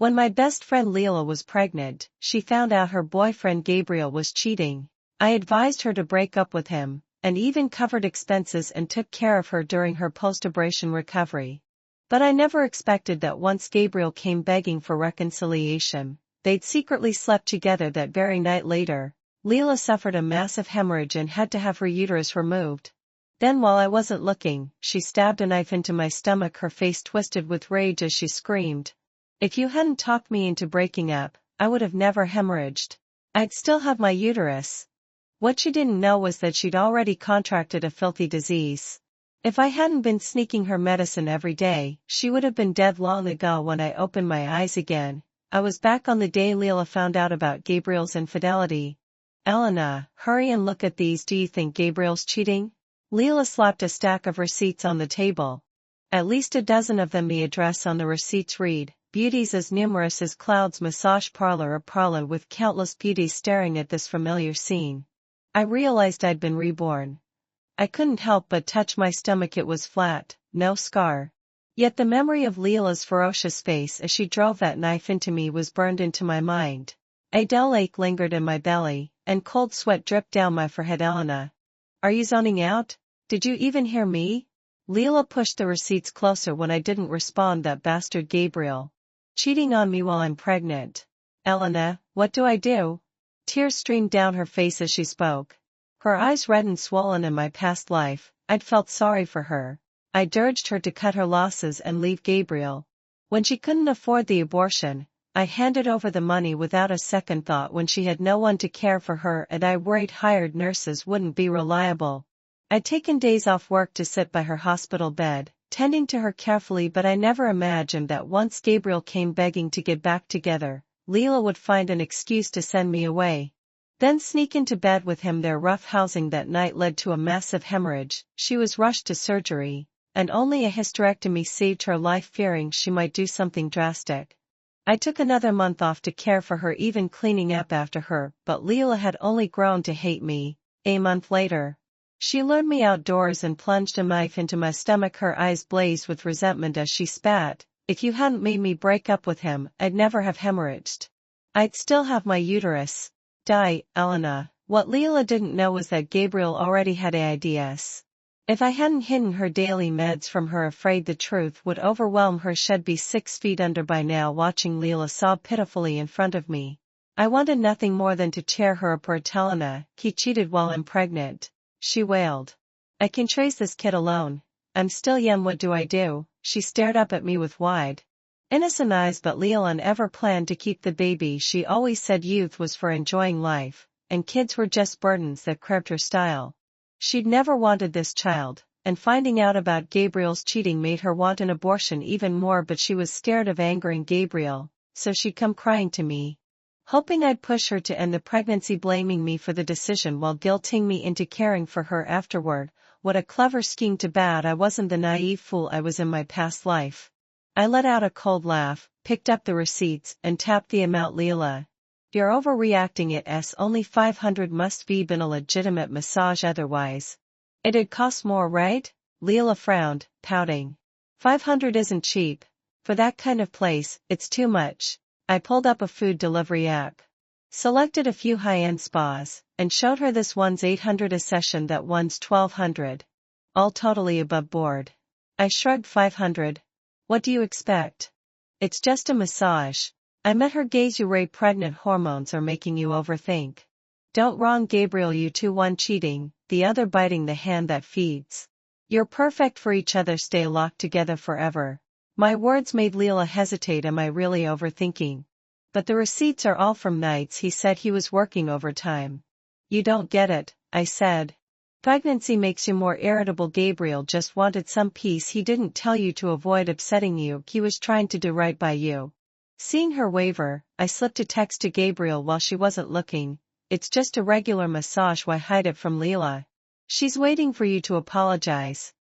When my best friend Leela was pregnant, she found out her boyfriend Gabriel was cheating. I advised her to break up with him, and even covered expenses and took care of her during her post-abortion recovery. But I never expected that once Gabriel came begging for reconciliation, they'd secretly slept together that very night later. Leela suffered a massive hemorrhage and had to have her uterus removed. Then while I wasn't looking, she stabbed a knife into my stomach, her face twisted with rage as she screamed. If you hadn't talked me into breaking up, I would have never hemorrhaged. I'd still have my uterus. What she didn't know was that she'd already contracted a filthy disease. If I hadn't been sneaking her medicine every day, she would have been dead long ago. When I opened my eyes again, I was back on the day Leela found out about Gabriel's infidelity. Elena, hurry and look at these. Do you think Gabriel's cheating? Leela slapped a stack of receipts on the table. At least a dozen of them. The address on the receipts read, Beauties as numerous as clouds massage parlor, a parlor with countless beauties staring at this familiar scene. I realized I'd been reborn. I couldn't help but touch my stomach. It was flat, no scar. Yet the memory of Leela's ferocious face as she drove that knife into me was burned into my mind. A dull ache lingered in my belly, and cold sweat dripped down my forehead. Elena, are you zoning out? Did you even hear me? Leela pushed the receipts closer when I didn't respond. That bastard Gabriel. Cheating on me while I'm pregnant. Elena, what do I do? Tears streamed down her face as she spoke. Her eyes red and swollen. In my past life, I'd felt sorry for her. I'd urged her to cut her losses and leave Gabriel. When she couldn't afford the abortion, I handed over the money without a second thought. When she had no one to care for her and I worried hired nurses wouldn't be reliable. I'd taken days off work to sit by her hospital bed, tending to her carefully, but I never imagined that once Gabriel came begging to get back together, Leela would find an excuse to send me away. Then sneak into bed with him. Their rough housing that night led to a massive hemorrhage. She was rushed to surgery, and only a hysterectomy saved her life, fearing she might do something drastic. I took another month off to care for her, even cleaning up after her, but Leela had only grown to hate me. A month later, she lured me outdoors and plunged a knife into my stomach. Her eyes blazed with resentment as she spat, If you hadn't made me break up with him, I'd never have hemorrhaged. I'd still have my uterus. Die, Elena. What Leela didn't know was that Gabriel already had AIDS. If I hadn't hidden her daily meds from her, afraid the truth would overwhelm her, she'd be 6 feet under by now. Watching Leela sob pitifully in front of me, I wanted nothing more than to tear her apart. Elena, he cheated while I'm pregnant, she wailed. I can trace this kid alone. I'm still young. What do I do? She stared up at me with wide, innocent eyes, but Leela never planned to keep the baby. She always said youth was for enjoying life, and kids were just burdens that cramped her style. She'd never wanted this child, and finding out about Gabriel's cheating made her want an abortion even more, but she was scared of angering Gabriel, so she'd come crying to me, hoping I'd push her to end the pregnancy, blaming me for the decision while guilting me into caring for her afterward. What a clever scheme. Too bad I wasn't the naive fool I was in my past life. I let out a cold laugh, picked up the receipts, and tapped the amount. Leela, you're overreacting. It's only $500. Must be been a legitimate massage otherwise. It'd cost more, right? Leela frowned, pouting. $500 isn't cheap. For that kind of place, it's too much. I pulled up a food delivery app, selected a few high-end spas, and showed her this one's $800 a session, that one's $1,200. All totally above board. I shrugged. $500? What do you expect? It's just a massage. I met her gaze. You're pregnant. Hormones are making you overthink. Don't wrong Gabriel. You two, one cheating, the other biting the hand that feeds. You're perfect for each other. Stay locked together forever. My words made Leela hesitate. Am I really overthinking? But the receipts are all from nights he said he was working overtime. You don't get it, I said. Pregnancy makes you more irritable. Gabriel just wanted some peace. He didn't tell you to avoid upsetting you. He was trying to do right by you. Seeing her waver, I slipped a text to Gabriel while she wasn't looking. It's just a regular massage. Why hide it from Leela? She's waiting for you to apologize.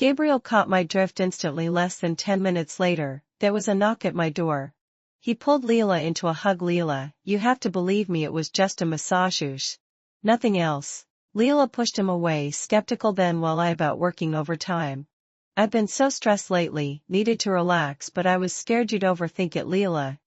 Gabriel caught my drift instantly. Less than 10 minutes later, there was a knock at my door. He pulled Leela into a hug. Leela, you have to believe me, it was just a massage. Nothing else. Leela pushed him away, skeptical. Then while I about working overtime. I've been so stressed lately, needed to relax, but I was scared you'd overthink it. Leela,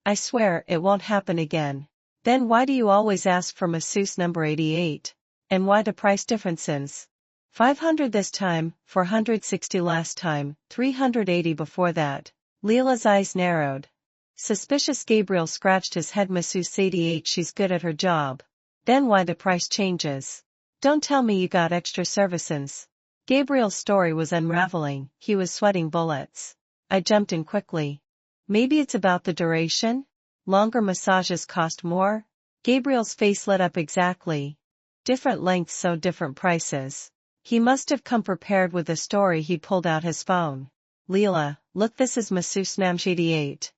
I swear it won't happen again. Then why do you always ask for masseuse number 88? And why the price differences? 500 this time, 460 last time, 380 before that. Leela's eyes narrowed. Suspicious. Gabriel scratched his head. Masseuse 88, she's good at her job. Then why the price changes? Don't tell me you got extra services. Gabriel's story was unraveling, he was sweating bullets. I jumped in quickly. Maybe it's about the duration? Longer massages cost more? Gabriel's face lit up. Exactly. Different lengths, so different prices. He must have come prepared with a story. He pulled out his phone. Leela, look, this is masseuse number 88.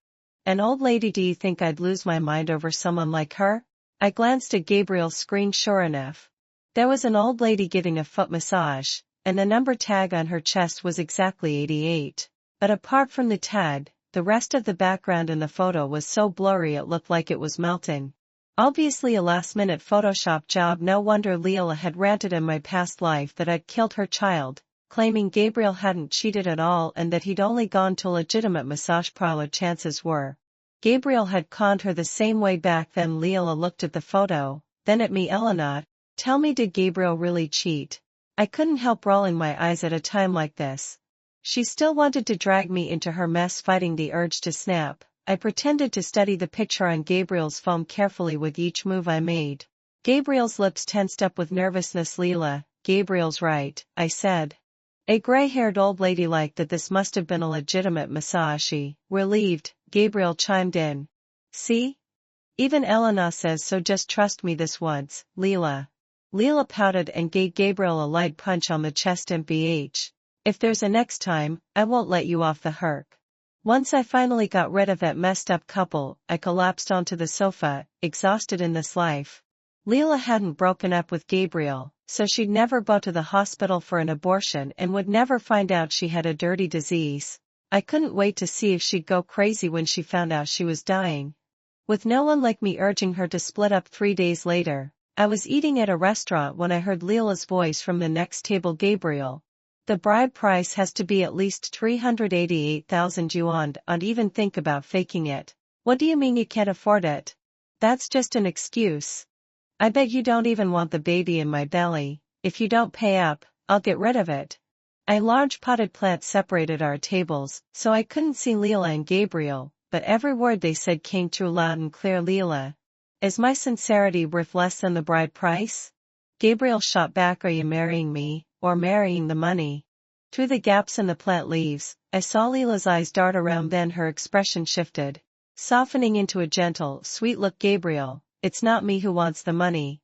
An old lady. Do you think I'd lose my mind over someone like her? I glanced at Gabriel's screen. Sure enough. There was an old lady getting a foot massage, and the number tag on her chest was exactly 88. But apart from the tag, the rest of the background in the photo was so blurry it looked like it was melting. Obviously a last-minute Photoshop job. No wonder Leela had ranted in my past life that I'd killed her child, claiming Gabriel hadn't cheated at all and that he'd only gone to a legitimate massage parlor. Chances were Gabriel had conned her the same way back then. Leela looked at the photo, then at me. Elena, tell me, did Gabriel really cheat? I couldn't help rolling my eyes at a time like this. She still wanted to drag me into her mess. Fighting the urge to snap, I pretended to study the picture on Gabriel's phone carefully with each move I made. Gabriel's lips tensed up with nervousness. Leela, Gabriel's right, I said. A gray-haired old lady like that. This must have been a legitimate massage. She, relieved, Gabriel chimed in. See? Even Elena says so. Just trust me this once, Leela. Leela pouted and gave Gabriel a light punch on the chest. MBH. If there's a next time, I won't let you off the hook. Once I finally got rid of that messed up couple, I collapsed onto the sofa, exhausted in this life. Leela hadn't broken up with Gabriel, so she'd never go to the hospital for an abortion and would never find out she had a dirty disease. I couldn't wait to see if she'd go crazy when she found out she was dying. With no one like me urging her to split up. 3 days later, I was eating at a restaurant when I heard Leela's voice from the next table. Gabriel, the bride price has to be at least 388,000 yuan. Don't even think about faking it. What do you mean you can't afford it? That's just an excuse. I bet you don't even want the baby in my belly. If you don't pay up, I'll get rid of it. A large potted plant separated our tables, so I couldn't see Leela and Gabriel, but every word they said came through loud and clear. Leela, is my sincerity worth less than the bride price? Gabriel shot back. Are you marrying me, or marrying the money? Through the gaps in the plant leaves, I saw Leela's eyes dart around. Then her expression shifted, softening into a gentle, sweet look. Gabriel, it's not me who wants the money.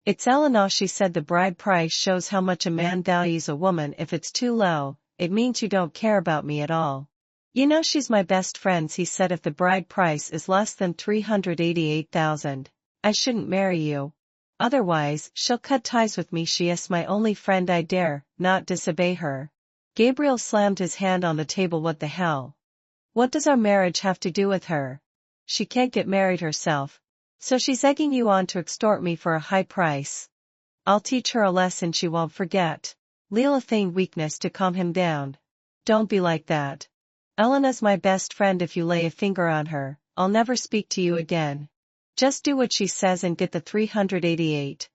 It's Elena. She said the bride price shows how much a man values a woman. If it's too low, it means you don't care about me at all. You know she's my best friend. He said if the bride price is less than 388,000, I shouldn't marry you. Otherwise, she'll cut ties with me. She is my only friend. I dare not disobey her. Gabriel slammed his hand on the table. What the hell? What does our marriage have to do with her? She can't get married herself. So she's egging you on to extort me for a high price. I'll teach her a lesson she won't forget. Leela feigned weakness to calm him down. Don't be like that. Elena's my best friend. If you lay a finger on her, I'll never speak to you again. Just do what she says and get the 388.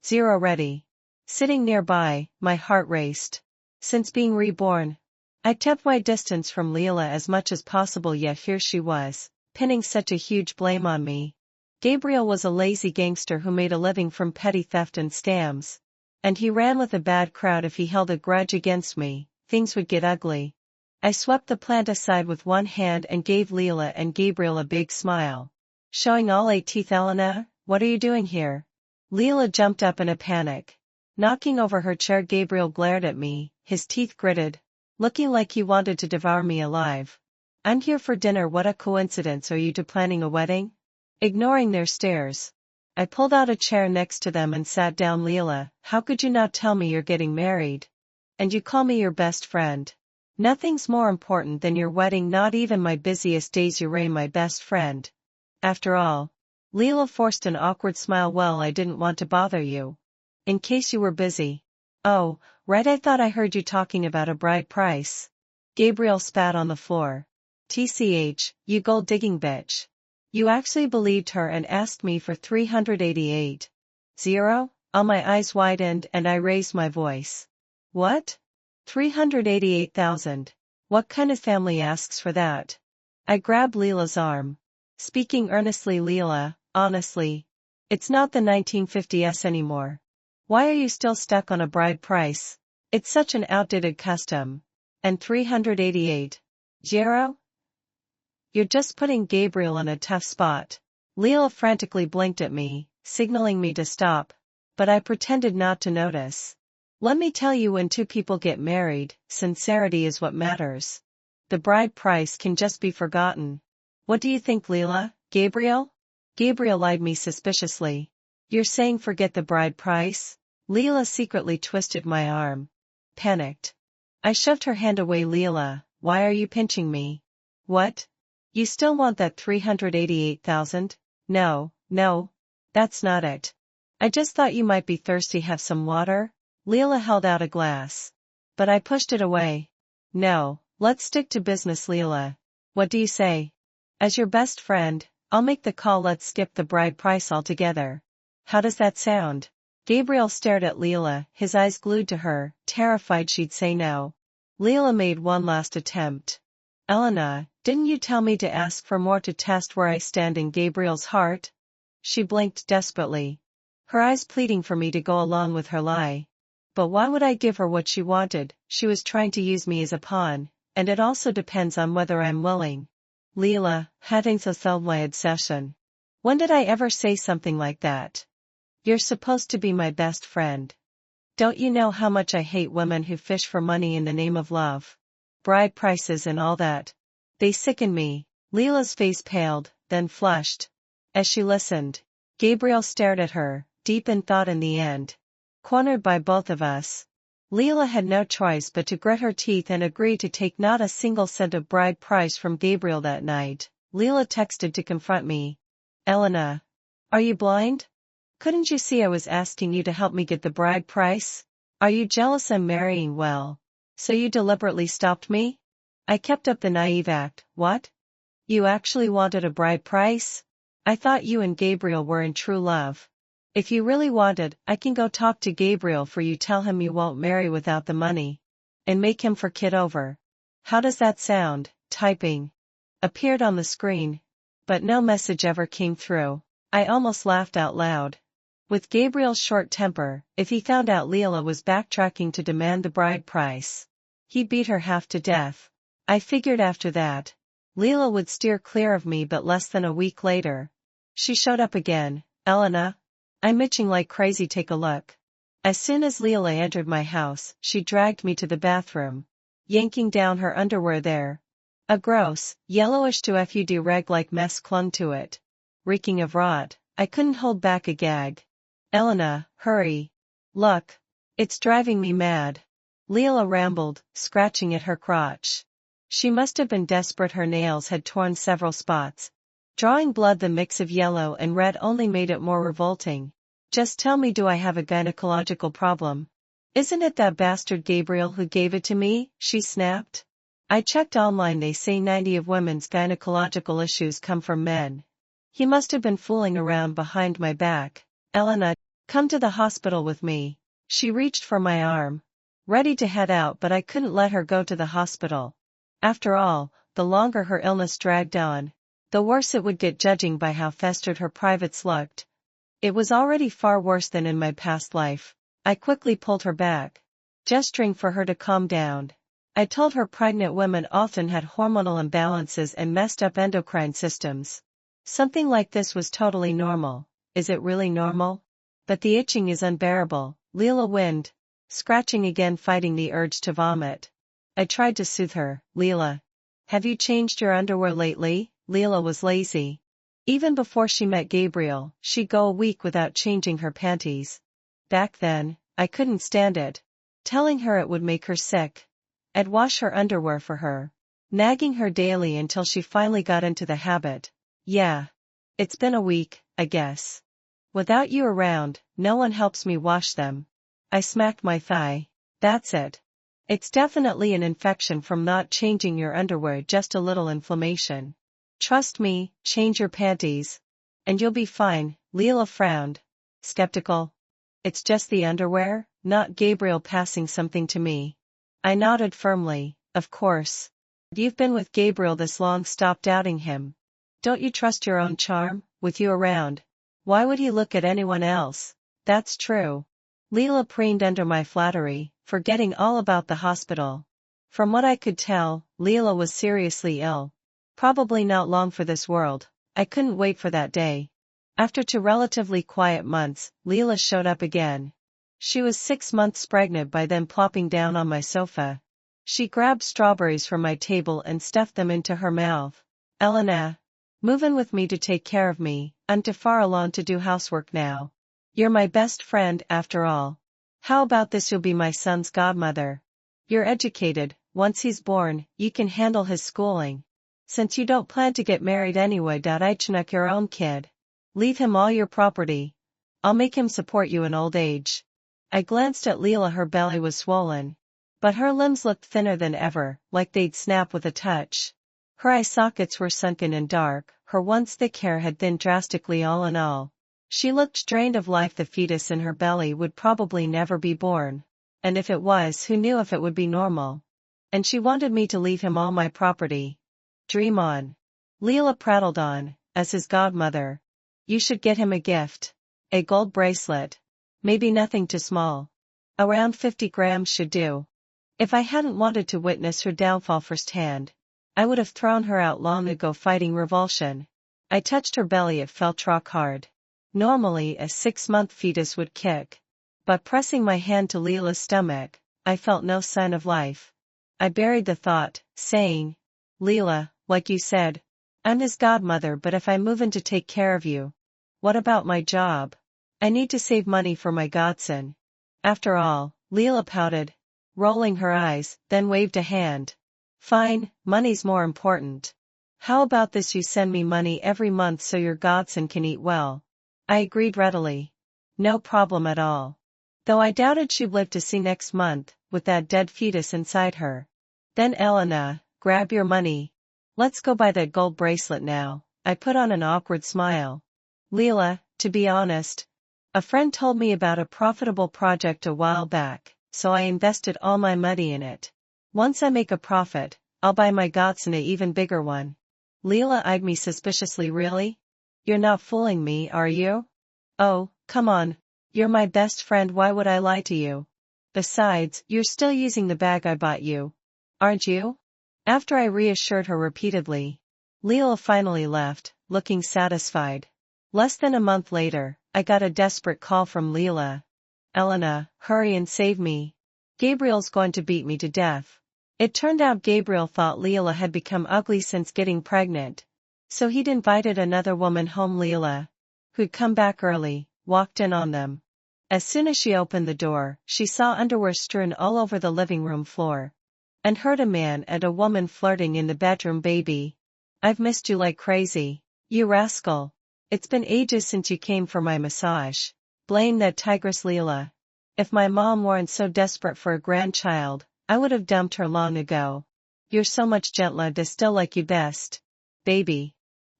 Zero ready. Sitting nearby, my heart raced. Since being reborn, I kept my distance from Leela as much as possible, yet here she was, pinning such a huge blame on me. Gabriel was a lazy gangster who made a living from petty theft and scams. And he ran with a bad crowd. If he held a grudge against me, things would get ugly. I swept the plant aside with one hand and gave Leela and Gabriel a big smile, showing all 8 teeth. Elena, what are you doing here? Leela jumped up in a panic, knocking over her chair. Gabriel glared at me, his teeth gritted, looking like he wanted to devour me alive. I'm here for dinner. What a coincidence. Are you two planning a wedding? Ignoring their stares, I pulled out a chair next to them and sat down. Leela, how could you not tell me you're getting married? And you call me your best friend. Nothing's more important than your wedding. Not even my busiest days. You're my best friend. After all. Leela forced an awkward smile. Well, I didn't want to bother you. In case you were busy. Oh, right, I thought I heard you talking about a bride price. Gabriel spat on the floor. TCH, you gold-digging bitch. You actually believed her and asked me for 388. Zero? All my eyes widened and I raised my voice. What? 388,000. What kind of family asks for that? I grabbed Leela's arm. Speaking earnestly, Leela, honestly. It's not the 1950s anymore. Why are you still stuck on a bride price? It's such an outdated custom. And 388. Zero? You're just putting Gabriel in a tough spot. Leela frantically blinked at me, signaling me to stop. But I pretended not to notice. Let me tell you, when two people get married, sincerity is what matters. The bride price can just be forgotten. What do you think, Leela? Gabriel? Gabriel eyed me suspiciously. You're saying forget the bride price? Leela secretly twisted my arm. Panicked. I shoved her hand away. Leela, why are you pinching me? What? You still want that 388,000? No, that's not it. I just thought you might be thirsty. Have some water? Leela held out a glass. But I pushed it away. No, let's stick to business, Leela. What do you say? As your best friend, I'll make the call. Let's skip the bride price altogether. How does that sound? Gabriel stared at Leela, his eyes glued to her, terrified she'd say no. Leela made one last attempt. Elena, didn't you tell me to ask for more to test where I stand in Gabriel's heart? She blinked desperately. Her eyes pleading for me to go along with her lie. But why would I give her what she wanted? She was trying to use me as a pawn, and it also depends on whether I'm willing. Leela, having fulfilled my obsession. When did I ever say something like that? You're supposed to be my best friend. Don't you know how much I hate women who fish for money in the name of love? Bride prices and all that. They sicken me. Leela's face paled, then flushed. As she listened, Gabriel stared at her, deep in thought. In the end, cornered by both of us, Leela had no choice but to grit her teeth and agree to take not a single cent of bride price from Gabriel that night. Leela texted to confront me. Elena, are you blind? Couldn't you see I was asking you to help me get the bride price? Are you jealous I'm marrying well, so you deliberately stopped me? I kept up the naive act. What? You actually wanted a bride price? I thought you and Gabriel were in true love. If you really wanted, I can go talk to Gabriel for you. Tell him you won't marry without the money. And make him fork it over. How does that sound? Typing appeared on the screen, but no message ever came through. I almost laughed out loud. With Gabriel's short temper, if he found out Leela was backtracking to demand the bride price, he'd beat her half to death. I figured after that, Leela would steer clear of me. But less than a week later, she showed up again. Elena, I'm itching like crazy. Take a look. As soon as Leela entered my house, she dragged me to the bathroom, yanking down her underwear there. A gross, yellowish to FUD rag-like mess clung to it, reeking of rot. I couldn't hold back a gag. Elena, hurry. Look. It's driving me mad. Leela rambled, scratching at her crotch. She must have been desperate. Her nails had torn several spots, drawing blood. The mix of yellow and red only made it more revolting. Just tell me, do I have a gynecological problem? Isn't it that bastard Gabriel who gave it to me? She snapped. I checked online. They say 90% of women's gynecological issues come from men. He must have been fooling around behind my back. Elena, come to the hospital with me. She reached for my arm, ready to head out, but I couldn't let her go to the hospital. After all, the longer her illness dragged on, the worse it would get, judging by how festered her privates looked. It was already far worse than in my past life. I quickly pulled her back, gesturing for her to calm down. I told her pregnant women often had hormonal imbalances and messed up endocrine systems. Something like this was totally normal. Is it really normal? But the itching is unbearable. Leela whined, scratching again, fighting the urge to vomit. I tried to soothe her. Leela, have you changed your underwear lately? Leela was lazy. Even before she met Gabriel, she'd go a week without changing her panties. Back then, I couldn't stand it, telling her it would make her sick. I'd wash her underwear for her, nagging her daily until she finally got into the habit. Yeah. It's been a week, I guess. Without you around, no one helps me wash them. I smacked my thigh. That's it. It's definitely an infection from not changing your underwear, just a little inflammation. Trust me, change your panties. And you'll be fine. Leela frowned. Skeptical. It's just the underwear, not Gabriel passing something to me. I nodded firmly. Of course. You've been with Gabriel this long, stop doubting him. Don't you trust your own charm, with you around? Why would he look at anyone else? That's true. Leela preened under my flattery, forgetting all about the hospital. From what I could tell, Leela was seriously ill. Probably not long for this world. I couldn't wait for that day. After 2 relatively quiet months, Leela showed up again. She was 6 months pregnant by then, plopping down on my sofa. She grabbed strawberries from my table and stuffed them into her mouth. Elena, move in with me to take care of me. I'm too far alone to do housework now. You're my best friend after all. How about this? You'll be my son's godmother. You're educated. Once he's born, you can handle his schooling. Since you don't plan to get married anyway, I chnook your own kid. Leave him all your property. I'll make him support you in old age. I glanced at Leela. Her belly was swollen, but her limbs looked thinner than ever, like they'd snap with a touch. Her eye sockets were sunken and dark, her once thick hair had thinned drastically. All in all, she looked drained of life. The fetus in her belly would probably never be born. And if it was, who knew if it would be normal? And she wanted me to leave him all my property. Dream on. Leela prattled on, as his godmother. You should get him a gift. A gold bracelet. Maybe nothing too small. Around 50 grams should do. If I hadn't wanted to witness her downfall firsthand, I would have thrown her out long ago, fighting revulsion. I touched her belly. It felt rock hard. Normally a 6-month fetus would kick. But pressing my hand to Leela's stomach, I felt no sign of life. I buried the thought, saying, Leela, like you said, I'm his godmother, but if I move in to take care of you, what about my job? I need to save money for my godson. After all, Leela pouted, rolling her eyes, then waved a hand. Fine, money's more important. How about this? You send me money every month so your godson can eat well. I agreed readily. No problem at all. Though I doubted she'd live to see next month, with that dead fetus inside her. Then Elena, grab your money. Let's go buy that gold bracelet now. I put on an awkward smile. Leela, to be honest, a friend told me about a profitable project a while back, so I invested all my money in it. Once I make a profit, I'll buy my godson an even bigger one. Leela eyed me suspiciously. Really? You're not fooling me, are you? Oh, come on. You're my best friend. Why would I lie to you? Besides, you're still using the bag I bought you. Aren't you? After I reassured her repeatedly, Leela finally left, looking satisfied. Less than a month later, I got a desperate call from Leela. Elena, hurry and save me. Gabriel's going to beat me to death. It turned out Gabriel thought Leela had become ugly since getting pregnant, so he'd invited another woman home. Leela, who'd come back early, walked in on them. As soon as she opened the door, she saw underwear strewn all over the living room floor, and heard a man and a woman flirting in the bedroom. Baby, I've missed you like crazy. You rascal. It's been ages since you came for my massage. Blame that tigress Leela. If my mom weren't so desperate for a grandchild, I would have dumped her long ago. You're so much gentler. I still like you best. Baby.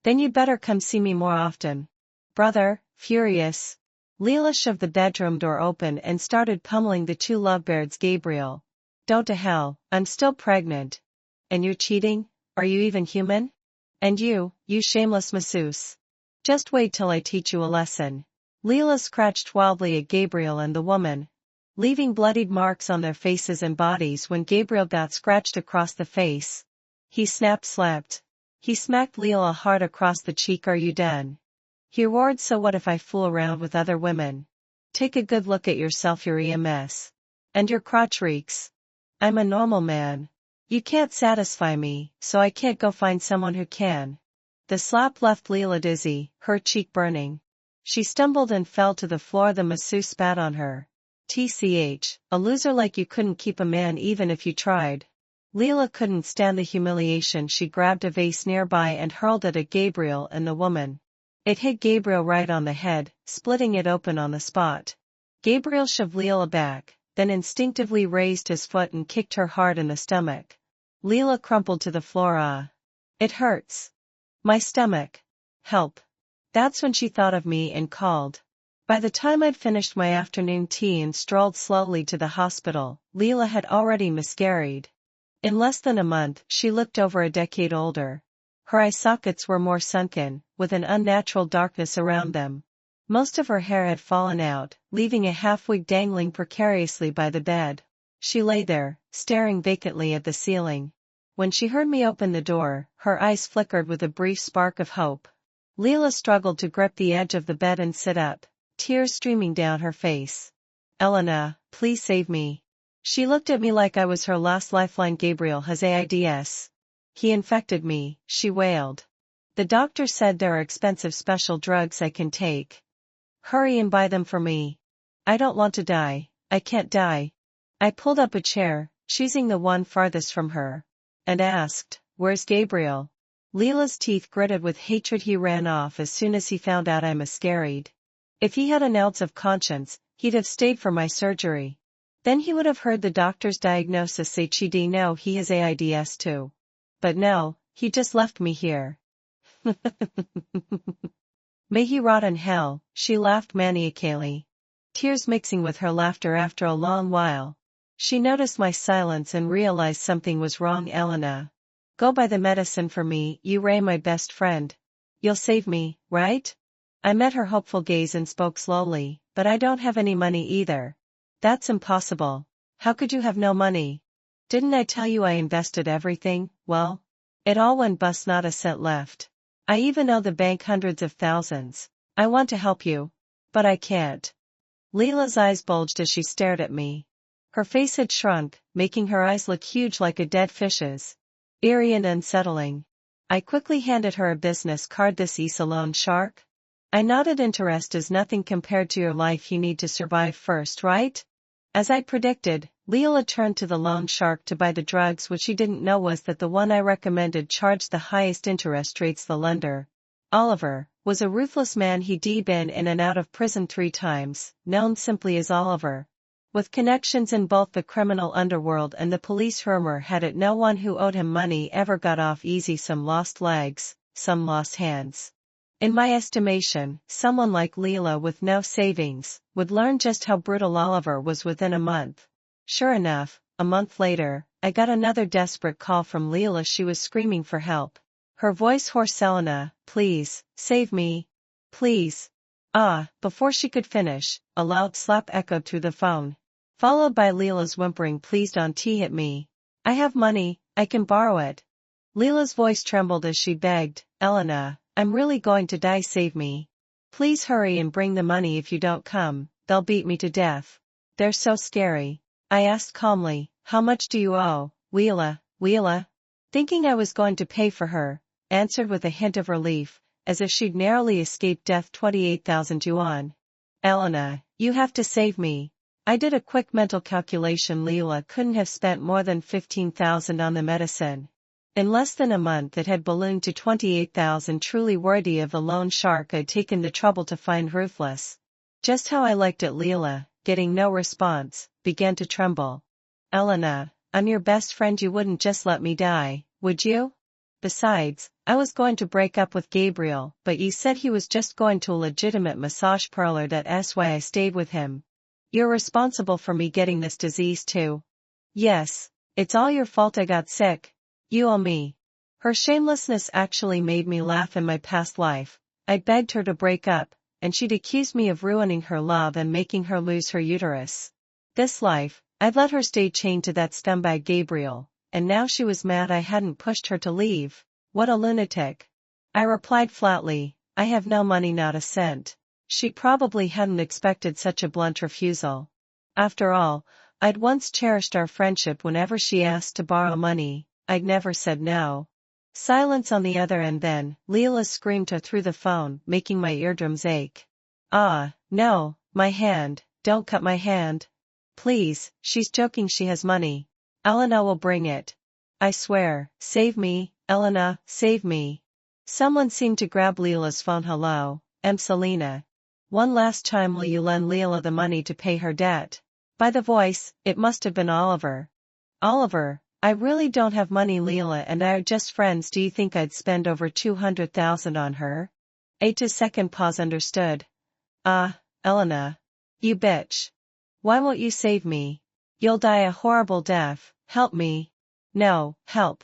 Then you'd better come see me more often. Brother, furious. Leela shoved the bedroom door open and started pummeling the 2 lovebirds. Gabriel. Don't to hell, I'm still pregnant. And you're cheating? Are you even human? And you shameless masseuse. Just wait till I teach you a lesson. Leela scratched wildly at Gabriel and the woman, leaving bloodied marks on their faces and bodies. When Gabriel got scratched across the face, he slapped. He smacked Leela hard across the cheek. Are you done? He roared. So what if I fool around with other women? Take a good look at yourself. You're a mess. And your crotch reeks. I'm a normal man. You can't satisfy me, so I can't go find someone who can. The slap left Leela dizzy, her cheek burning. She stumbled and fell to the floor. The masseuse spat on her. TCH, a loser like you couldn't keep a man even if you tried. Leela couldn't stand the humiliation. She grabbed a vase nearby and hurled it at Gabriel and the woman. It hit Gabriel right on the head, splitting it open on the spot. Gabriel shoved Leela back, then instinctively raised his foot and kicked her hard in the stomach. Leela crumpled to the floor. It hurts. My stomach. Help. That's when she thought of me and called. By the time I'd finished my afternoon tea and strolled slowly to the hospital, Leela had already miscarried. In less than a month, she looked over a decade older. Her eye sockets were more sunken, with an unnatural darkness around them. Most of her hair had fallen out, leaving a half-wig dangling precariously by the bed. She lay there, staring vacantly at the ceiling. When she heard me open the door, her eyes flickered with a brief spark of hope. Leela struggled to grip the edge of the bed and sit up, tears streaming down her face. Elena, please save me. She looked at me like I was her last lifeline. Gabriel has AIDS. He infected me, she wailed. The doctor said there are expensive special drugs I can take. Hurry and buy them for me. I don't want to die, I can't die. I pulled up a chair, choosing the one farthest from her, and asked, where's Gabriel? Leela's teeth gritted with hatred. He ran off as soon as he found out I miscarried. If he had an ounce of conscience, he'd have stayed for my surgery. Then he would have heard the doctor's diagnosis. HED, no, he has AIDS too. But no, he just left me here. May he rot in hell, she laughed maniacally. Tears mixing with her laughter. After a long while, she noticed my silence and realized something was wrong. Elena. Go buy the medicine for me, you Ray, my best friend. You'll save me, right? I met her hopeful gaze and spoke slowly, but I don't have any money either. That's impossible. How could you have no money? Didn't I tell you I invested everything? Well, it all went bust, not a cent left. I even owe the bank hundreds of thousands. I want to help you, but I can't. Leela's eyes bulged as she stared at me. Her face had shrunk, making her eyes look huge like a dead fish's. Eerie and unsettling. I quickly handed her a business card. This is a loan shark? I nodded. Interest is nothing compared to your life. You need to survive first, right? As I'd predicted, Leela turned to the loan shark to buy the drugs. What she didn't know was that the one I recommended charged the highest interest rates. The lender, Oliver, was a ruthless man. He'd been in and out of prison 3 times, known simply as Oliver. With connections in both the criminal underworld and the police. Rumor had it no one who owed him money ever got off easy. Some lost legs, some lost hands. In my estimation, someone like Leela with no savings would learn just how brutal Oliver was within a month. Sure enough, a month later, I got another desperate call from Leela. She was screaming for help. Her voice hoarse. Elena, please, save me. Please. Before she could finish, a loud slap echoed through the phone, followed by Leela's whimpering, please don't hit me. I have money, I can borrow it. Leela's voice trembled as she begged, Elena, I'm really going to die. Save me. Please hurry and bring the money. If you don't come, they'll beat me to death. They're so scary. I asked calmly, how much do you owe? Leela, thinking I was going to pay for her, answered with a hint of relief, as if she'd narrowly escaped death. 28,000 yuan. Elena, you have to save me. I did a quick mental calculation. Leela couldn't have spent more than 15,000 on the medicine. In less than a month it had ballooned to 28,000. Truly worthy of the loan shark I'd taken the trouble to find ruthless. Just how I liked it. Leela, getting no response, began to tremble. Elena, I'm your best friend. You wouldn't just let me die, would you? Besides, I was going to break up with Gabriel, but you said he was just going to a legitimate massage parlor. That's why I stayed with him. You're responsible for me getting this disease too. Yes, it's all your fault. I got sick. You owe me. Her shamelessness actually made me laugh. In my past life, I begged her to break up, and she'd accused me of ruining her love and making her lose her uterus. This life, I'd let her stay chained to that scumbag Gabriel, and now she was mad I hadn't pushed her to leave. What a lunatic. I replied flatly, I have no money, not a cent. She probably hadn't expected such a blunt refusal. After all, I'd once cherished our friendship. Whenever she asked to borrow money, I'd never said no. Silence on the other end. Then, Leela screamed through the phone, making my eardrums ache. No, my hand, don't cut my hand. Please, she's joking, she has money. Elena will bring it. I swear, save me, Elena, save me. Someone seemed to grab Leela's phone. Hello, I'm Selena. One last time, will you lend Leela the money to pay her debt? By the voice, it must have been Oliver. Oliver, I really don't have money. Leela and I are just friends. Do you think I'd spend over 200,000 on her? A second pause. Understood. Ah, Elena. You bitch. Why won't you save me? You'll die a horrible death. Help me. No, help.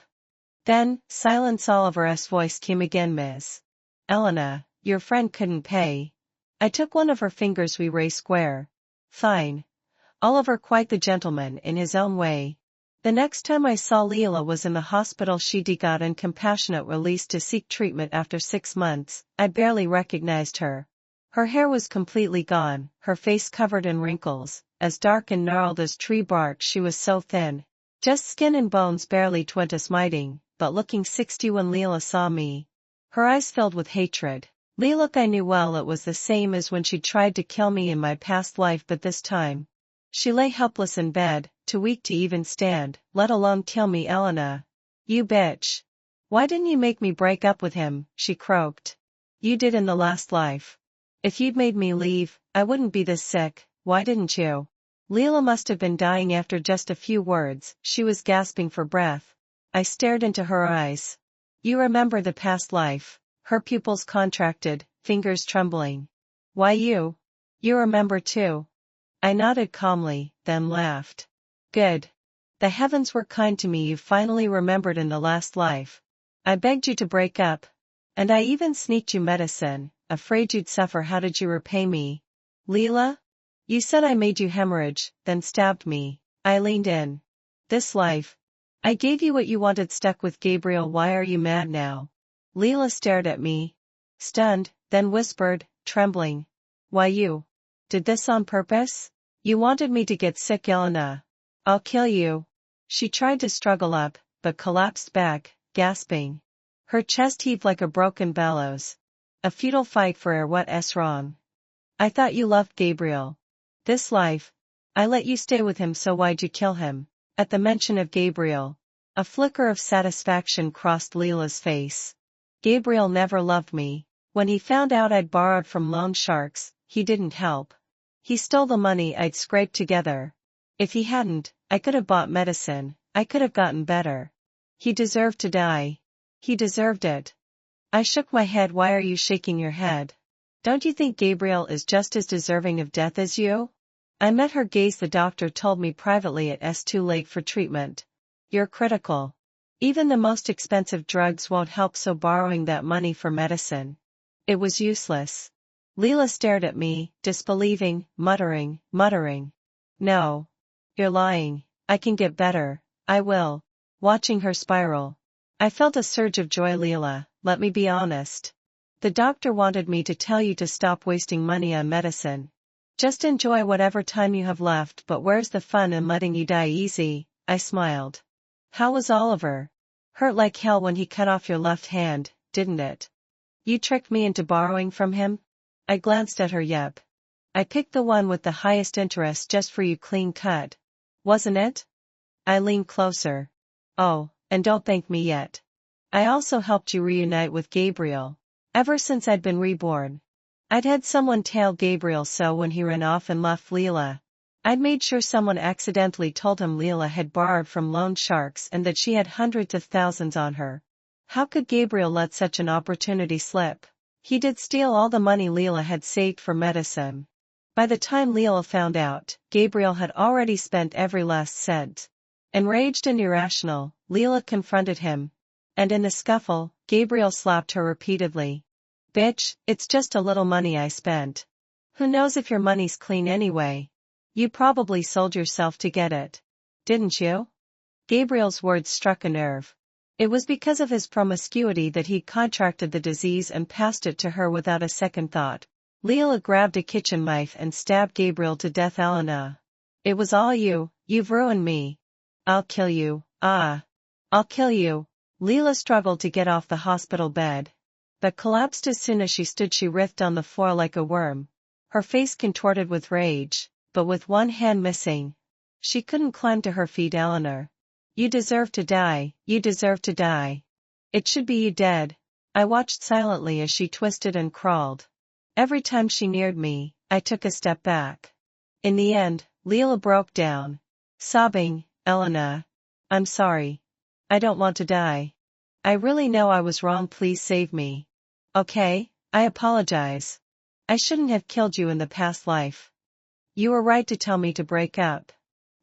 Then, silence. Oliver's voice came again. Miss Elena, your friend couldn't pay. I took one of her fingers. We raised square. Fine. Oliver quite the gentleman in his own way. The next time I saw Leela was in the hospital. She got on compassionate release to seek treatment after 6 months. I barely recognized her. Her hair was completely gone, her face covered in wrinkles, as dark and gnarled as tree bark. She was so thin. Just skin and bones, barely 20 smiting, but looking 60 when Leela saw me. Her eyes filled with hatred. Leela I knew well. It was the same as when she tried to kill me in my past life, but this time she lay helpless in bed, too weak to even stand, let alone kill me. Elena. You bitch. Why didn't you make me break up with him? She croaked. You did in the last life. If you'd made me leave, I wouldn't be this sick. Why didn't you? Leela must have been dying after just a few words. She was gasping for breath. I stared into her eyes. You remember the past life? Her pupils contracted, fingers trembling. Why you? You remember too? I nodded calmly, then laughed. Good. The heavens were kind to me. You finally remembered in the last life. I begged you to break up. And I even sneaked you medicine, afraid you'd suffer. How did you repay me? Leela? You said I made you hemorrhage, then stabbed me. I leaned in. This life. I gave you what you wanted. Stuck with Gabriel. Why are you mad now? Leela stared at me, stunned, then whispered, trembling. Why you? Did this on purpose? You wanted me to get sick. Elena. I'll kill you. She tried to struggle up, but collapsed back, gasping. Her chest heaved like a broken bellows. A futile fight for air. What's wrong? I thought you loved Gabriel. This life. I let you stay with him, so why'd you kill him? At the mention of Gabriel, a flicker of satisfaction crossed Leela's face. Gabriel never loved me. When he found out I'd borrowed from loan sharks, he didn't help. He stole the money I'd scraped together. If he hadn't, I could have bought medicine, I could have gotten better. He deserved to die. He deserved it. I shook my head. Why are you shaking your head? Don't you think Gabriel is just as deserving of death as you? I met her gaze. The doctor told me privately it's too late for treatment. You're critical. Even the most expensive drugs won't help, so borrowing that money for medicine. It was useless. Leela stared at me, disbelieving, muttering. No. You're lying. I can get better. I will. Watching her spiral, I felt a surge of joy. Leela, let me be honest. The doctor wanted me to tell you to stop wasting money on medicine. Just enjoy whatever time you have left. But where's the fun in letting you die easy? I smiled. How was Oliver? Hurt like hell when he cut off your left hand, didn't it? You tricked me into borrowing from him? I glanced at her. Yep. I picked the one with the highest interest just for you. Clean cut. Wasn't it? I leaned closer. Oh, and don't thank me yet. I also helped you reunite with Gabriel. Ever since I'd been reborn, I'd had someone tail Gabriel, so when he ran off and left Leela, I'd made sure someone accidentally told him Leela had borrowed from loan sharks and that she had hundreds of thousands on her. How could Gabriel let such an opportunity slip? He did steal all the money Leela had saved for medicine. By the time Leela found out, Gabriel had already spent every last cent. Enraged and irrational, Leela confronted him. And in the scuffle, Gabriel slapped her repeatedly. Bitch, it's just a little money I spent. Who knows if your money's clean anyway? You probably sold yourself to get it. Didn't you? Gabriel's words struck a nerve. It was because of his promiscuity that he'd contracted the disease and passed it to her without a second thought. Leela grabbed a kitchen knife and stabbed Gabriel to death. Elena. It was all you. You've ruined me. I'll kill you. Ah. I'll kill you. Leela struggled to get off the hospital bed, but collapsed as soon as she stood. She writhed on the floor like a worm, her face contorted with rage, but with one hand missing. She couldn't climb to her feet. Eleanor. You deserve to die. You deserve to die. It should be you dead. I watched silently as she twisted and crawled. Every time she neared me, I took a step back. In the end, Leela broke down, sobbing. Elena. I'm sorry. I don't want to die. I really know I was wrong, please save me. Okay, I apologize. I shouldn't have killed you in the past life. You were right to tell me to break up.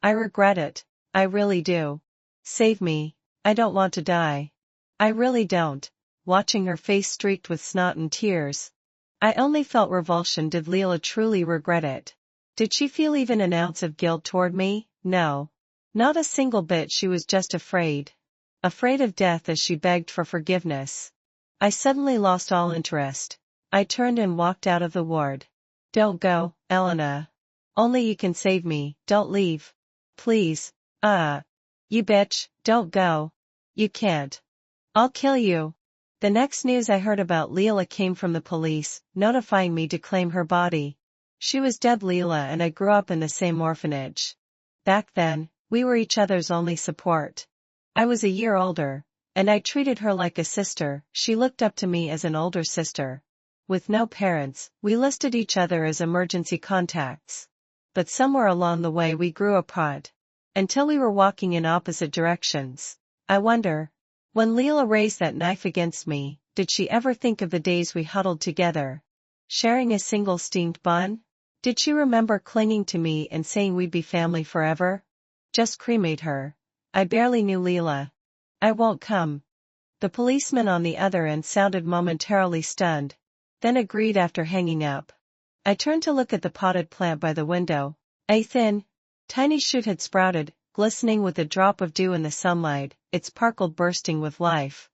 I regret it, I really do. Save me, I don't want to die. I really don't, watching her face streaked with snot and tears. I only felt revulsion. Did Leela truly regret it? Did she feel even an ounce of guilt toward me? No. Not a single bit. She was just afraid. Afraid of death as she begged for forgiveness. I suddenly lost all interest. I turned and walked out of the ward. Don't go, Elena. Only you can save me, don't leave. Please. You bitch, don't go. You can't. I'll kill you. The next news I heard about Leela came from the police, notifying me to claim her body. She was dead. Leela and I grew up in the same orphanage. Back then, we were each other's only support. I was a year older, and I treated her like a sister. She looked up to me as an older sister. With no parents, we listed each other as emergency contacts. But somewhere along the way we grew apart. Until we were walking in opposite directions. I wonder, when Leela raised that knife against me, did she ever think of the days we huddled together, sharing a single steamed bun? Did she remember clinging to me and saying we'd be family forever? Just cremate her. I barely knew Leela. I won't come. The policeman on the other end sounded momentarily stunned, then agreed after hanging up. I turned to look at the potted plant by the window. A thin, tiny shoot had sprouted, glistening with a drop of dew in the sunlight, its sparkle bursting with life.